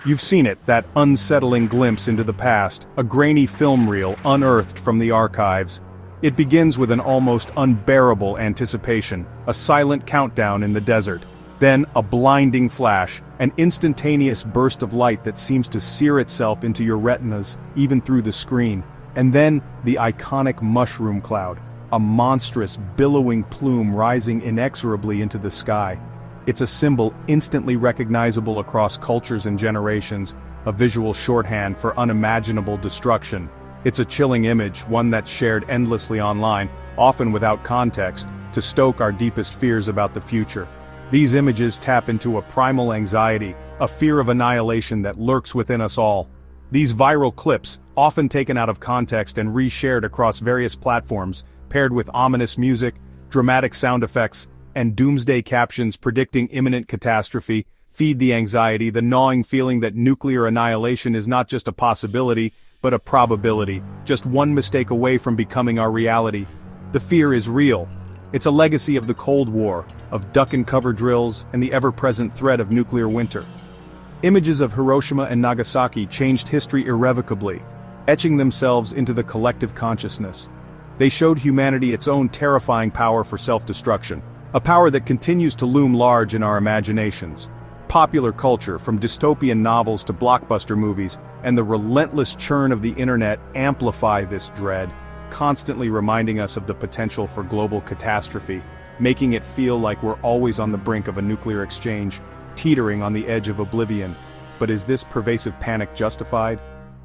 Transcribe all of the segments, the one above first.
You've seen it, that unsettling glimpse into the past, a grainy film reel unearthed from the archives. It begins with an almost unbearable anticipation, a silent countdown in the desert. Then, a blinding flash, an instantaneous burst of light that seems to sear itself into your retinas, even through the screen. And then, the iconic mushroom cloud, a monstrous, billowing plume rising inexorably into the sky. It's a symbol instantly recognizable across cultures and generations, a visual shorthand for unimaginable destruction. It's a chilling image, one that's shared endlessly online, often without context, to stoke our deepest fears about the future. These images tap into a primal anxiety, a fear of annihilation that lurks within us all. These viral clips, often taken out of context and reshared across various platforms, paired with ominous music, dramatic sound effects, and doomsday captions predicting imminent catastrophe, feed the anxiety, the gnawing feeling that nuclear annihilation is not just a possibility, but a probability, just one mistake away from becoming our reality. The fear is real. It's a legacy of the Cold War, of duck-and-cover drills, and the ever-present threat of nuclear winter. Images of Hiroshima and Nagasaki changed history irrevocably, etching themselves into the collective consciousness. They showed humanity its own terrifying power for self-destruction, a power that continues to loom large in our imaginations. Popular culture, from dystopian novels to blockbuster movies, and the relentless churn of the internet amplify this dread, constantly reminding us of the potential for global catastrophe, making it feel like we're always on the brink of a nuclear exchange, teetering on the edge of oblivion. But is this pervasive panic justified?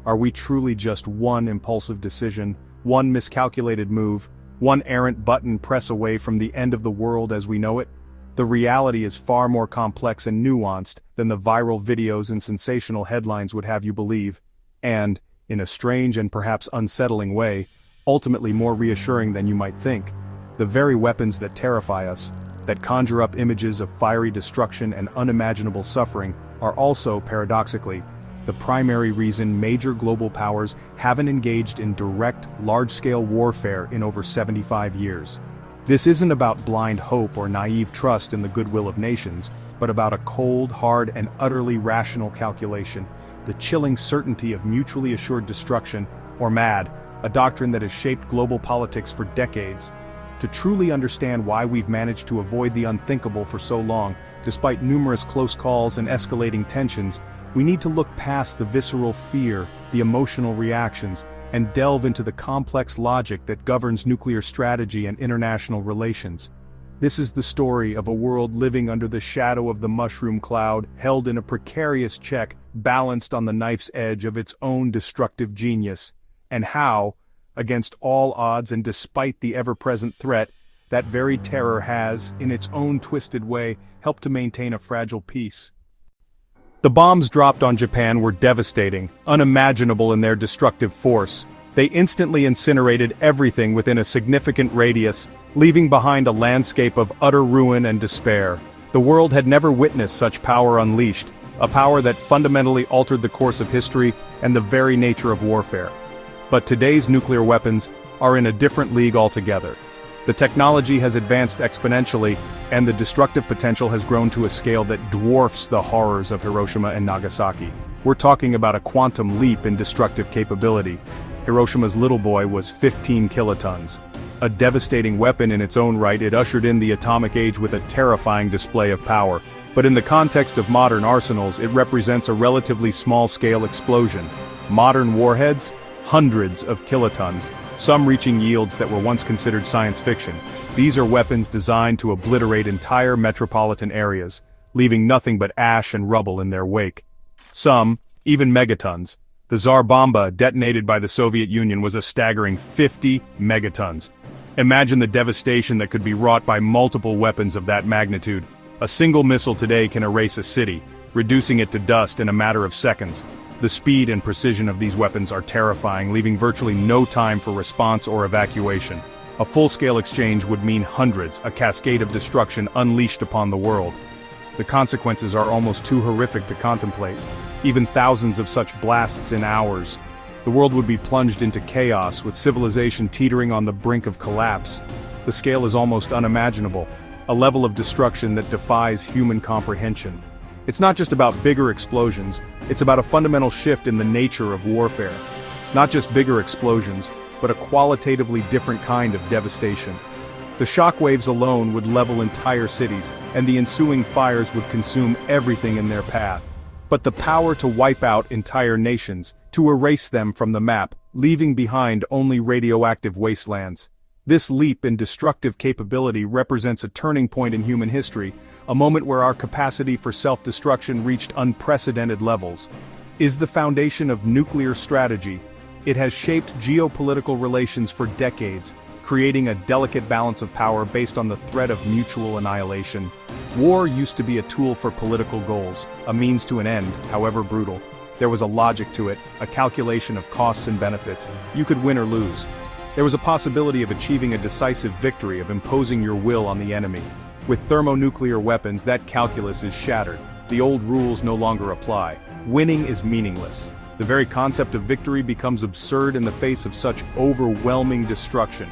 Are we truly just one impulsive decision, one miscalculated move, one errant button press away from the end of the world as we know it? The reality is far more complex and nuanced than the viral videos and sensational headlines would have you believe, and, in a strange and perhaps unsettling way, ultimately more reassuring than you might think. The very weapons that terrify us, that conjure up images of fiery destruction and unimaginable suffering, are also, paradoxically, the primary reason major global powers haven't engaged in direct, large-scale warfare in over 75 years. This isn't about blind hope or naive trust in the goodwill of nations, but about a cold, hard, and utterly rational calculation, the chilling certainty of mutually assured destruction, or MAD, a doctrine that has shaped global politics for decades. To truly understand why we've managed to avoid the unthinkable for so long, despite numerous close calls and escalating tensions, we need to look past the visceral fear, the emotional reactions, and delve into the complex logic that governs nuclear strategy and international relations. This is the story of a world living under the shadow of the mushroom cloud, held in a precarious check, balanced on the knife's edge of its own destructive genius, and how, against all odds and despite the ever-present threat, that very terror has, in its own twisted way, helped to maintain a fragile peace. The bombs dropped on Japan were devastating, unimaginable in their destructive force. They instantly incinerated everything within a significant radius, leaving behind a landscape of utter ruin and despair. The world had never witnessed such power unleashed, a power that fundamentally altered the course of history and the very nature of warfare. But today's nuclear weapons are in a different league altogether. The technology has advanced exponentially, and the destructive potential has grown to a scale that dwarfs the horrors of Hiroshima and Nagasaki. We're talking about a quantum leap in destructive capability. Hiroshima's little boy was 15 kilotons. A devastating weapon in its own right, it ushered in the atomic age with a terrifying display of power. But in the context of modern arsenals, it represents a relatively small-scale explosion. Modern warheads? Hundreds of kilotons, some reaching yields that were once considered science fiction. These are weapons designed to obliterate entire metropolitan areas, leaving nothing but ash and rubble in their wake. Some, even megatons. The Tsar Bomba, detonated by the Soviet Union, was a staggering 50 megatons. Imagine the devastation that could be wrought by multiple weapons of that magnitude. A single missile today can erase a city, reducing it to dust in a matter of seconds. The speed and precision of these weapons are terrifying, leaving virtually no time for response or evacuation. A full-scale exchange would mean hundreds, a cascade of destruction unleashed upon the world. The consequences are almost too horrific to contemplate. Even thousands of such blasts in hours. The world would be plunged into chaos, with civilization teetering on the brink of collapse. The scale is almost unimaginable, a level of destruction that defies human comprehension. It's not just about bigger explosions, It's about a fundamental shift in the nature of warfare. Not just bigger explosions, but a qualitatively different kind of devastation. The shockwaves alone would level entire cities, and the ensuing fires would consume everything in their path. But the power to wipe out entire nations, to erase them from the map, leaving behind only radioactive wastelands. This leap in destructive capability represents a turning point in human history, a moment where our capacity for self-destruction reached unprecedented levels. Is the foundation of nuclear strategy. It has shaped geopolitical relations for decades, creating a delicate balance of power based on the threat of mutual annihilation. War used to be a tool for political goals, a means to an end, however brutal. There was a logic to it, a calculation of costs and benefits. You could win or lose. There was a possibility of achieving a decisive victory, of imposing your will on the enemy. With thermonuclear weapons, that calculus is shattered. The old rules no longer apply. Winning is meaningless. The very concept of victory becomes absurd in the face of such overwhelming destruction.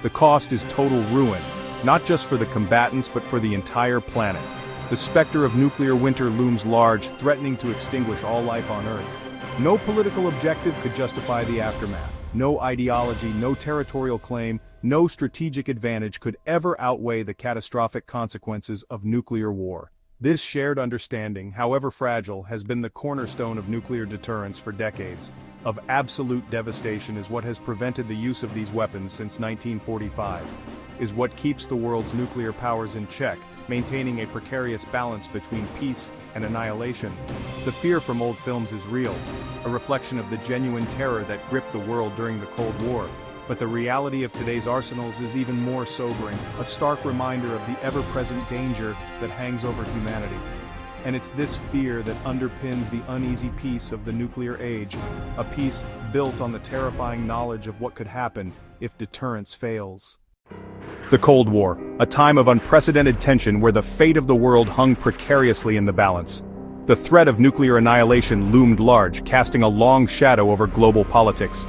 The cost is total ruin, not just for the combatants but for the entire planet. The specter of nuclear winter looms large, threatening to extinguish all life on Earth. No political objective could justify the aftermath. No ideology, no territorial claim, no strategic advantage could ever outweigh the catastrophic consequences of nuclear war. This shared understanding, however fragile, has been the cornerstone of nuclear deterrence for decades. Of absolute devastation is what has prevented the use of these weapons since 1945. Is what keeps the world's nuclear powers in check, maintaining a precarious balance between peace and annihilation. The fear from old films is real, a reflection of the genuine terror that gripped the world during the Cold War. But the reality of today's arsenals is even more sobering, a stark reminder of the ever-present danger that hangs over humanity. And it's this fear that underpins the uneasy peace of the nuclear age, a peace built on the terrifying knowledge of what could happen if deterrence fails. The Cold War, a time of unprecedented tension where the fate of the world hung precariously in the balance. The threat of nuclear annihilation loomed large, casting a long shadow over global politics.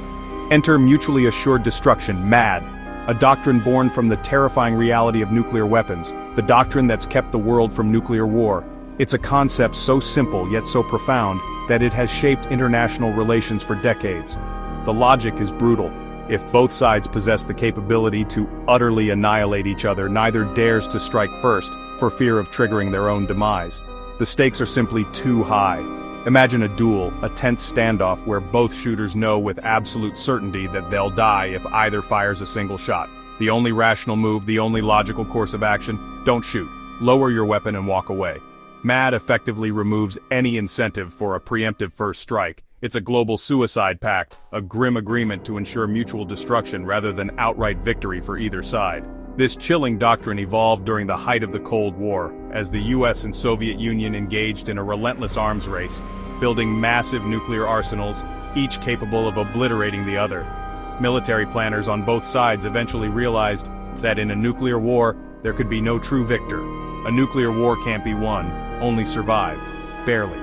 Enter mutually assured destruction, MAD, a doctrine born from the terrifying reality of nuclear weapons, the doctrine that's kept the world from nuclear war. It's a concept so simple yet so profound that it has shaped international relations for decades. The logic is brutal. If both sides possess the capability to utterly annihilate each other, neither dares to strike first, for fear of triggering their own demise. The stakes are simply too high. Imagine a duel, a tense standoff where both shooters know with absolute certainty that they'll die if either fires a single shot. The only rational move, the only logical course of action, don't shoot. Lower your weapon and walk away. MAD effectively removes any incentive for a preemptive first strike. It's a global suicide pact, a grim agreement to ensure mutual destruction rather than outright victory for either side. This chilling doctrine evolved during the height of the Cold War, as the US and Soviet Union engaged in a relentless arms race, building massive nuclear arsenals, each capable of obliterating the other. Military planners on both sides eventually realized that in a nuclear war, there could be no true victor. A nuclear war can't be won, only survived. Barely.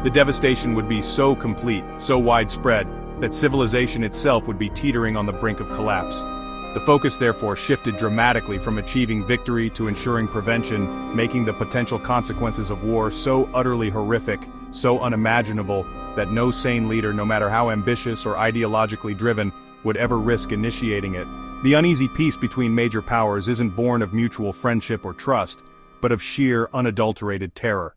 The devastation would be so complete, so widespread, that civilization itself would be teetering on the brink of collapse. The focus therefore shifted dramatically from achieving victory to ensuring prevention, making the potential consequences of war so utterly horrific, so unimaginable, that no sane leader, no matter how ambitious or ideologically driven, would ever risk initiating it. The uneasy peace between major powers isn't born of mutual friendship or trust, but of sheer, unadulterated terror.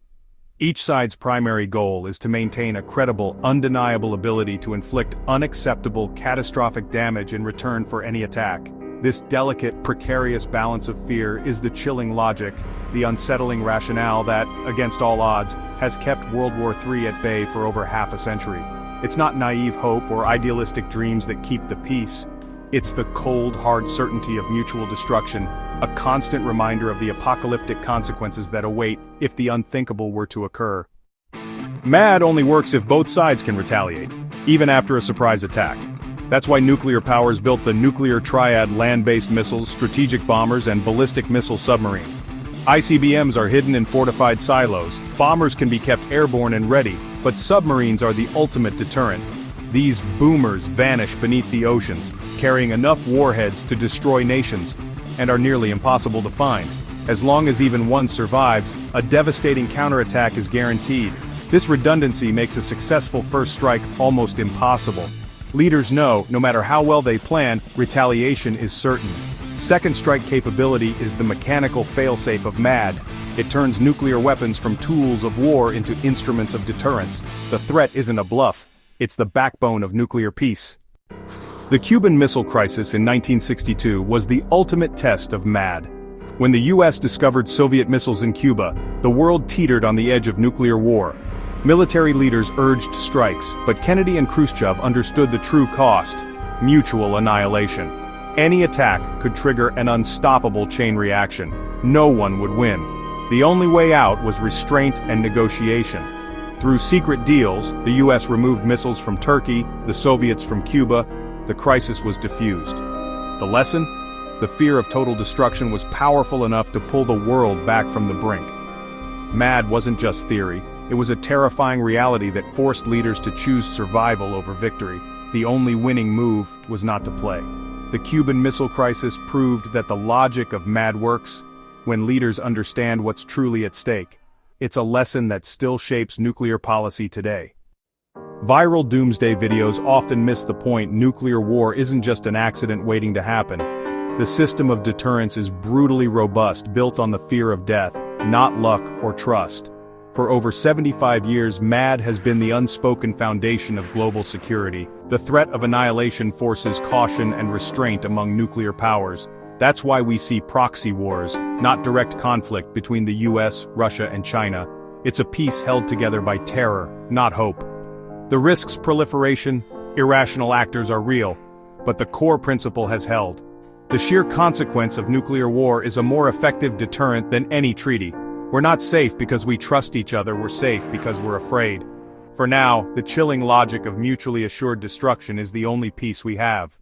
Each side's primary goal is to maintain a credible, undeniable ability to inflict unacceptable, catastrophic damage in return for any attack. This delicate, precarious balance of fear is the chilling logic, the unsettling rationale that, against all odds, has kept World War III at bay for over half a century. It's not naive hope or idealistic dreams that keep the peace. It's the cold, hard certainty of mutual destruction, a constant reminder of the apocalyptic consequences that await if the unthinkable were to occur. MAD only works if both sides can retaliate, even after a surprise attack. That's why nuclear powers built the nuclear triad: land-based missiles, strategic bombers, and ballistic missile submarines. ICBMs are hidden in fortified silos, bombers can be kept airborne and ready, but submarines are the ultimate deterrent. These boomers vanish beneath the oceans, carrying enough warheads to destroy nations, and are nearly impossible to find. As long as even one survives, a devastating counterattack is guaranteed. This redundancy makes a successful first strike almost impossible. Leaders know, no matter how well they plan, retaliation is certain. Second strike capability is the mechanical failsafe of MAD. It turns nuclear weapons from tools of war into instruments of deterrence. The threat isn't a bluff, it's the backbone of nuclear peace. The Cuban Missile Crisis in 1962 was the ultimate test of MAD. When the US discovered Soviet missiles in Cuba, the world teetered on the edge of nuclear war. Military leaders urged strikes, but Kennedy and Khrushchev understood the true cost: mutual annihilation. Any attack could trigger an unstoppable chain reaction. No one would win. The only way out was restraint and negotiation. Through secret deals, the US removed missiles from Turkey, the Soviets from Cuba. The crisis was diffused. The lesson? The fear of total destruction was powerful enough to pull the world back from the brink. MAD wasn't just theory. It was a terrifying reality that forced leaders to choose survival over victory. The only winning move was not to play. The Cuban Missile Crisis proved that the logic of MAD works when leaders understand what's truly at stake. It's a lesson that still shapes nuclear policy today. Viral doomsday videos often miss the point. Nuclear war isn't just an accident waiting to happen. The system of deterrence is brutally robust, built on the fear of death, not luck or trust. For over 75 years, MAD has been the unspoken foundation of global security. The threat of annihilation forces caution and restraint among nuclear powers. That's why we see proxy wars, not direct conflict between the US, Russia, and China. It's a peace held together by terror, not hope. The risks proliferation, irrational actors are real, but the core principle has held. The sheer consequence of nuclear war is a more effective deterrent than any treaty. We're not safe because we trust each other, we're safe because we're afraid. For now, the chilling logic of mutually assured destruction is the only peace we have.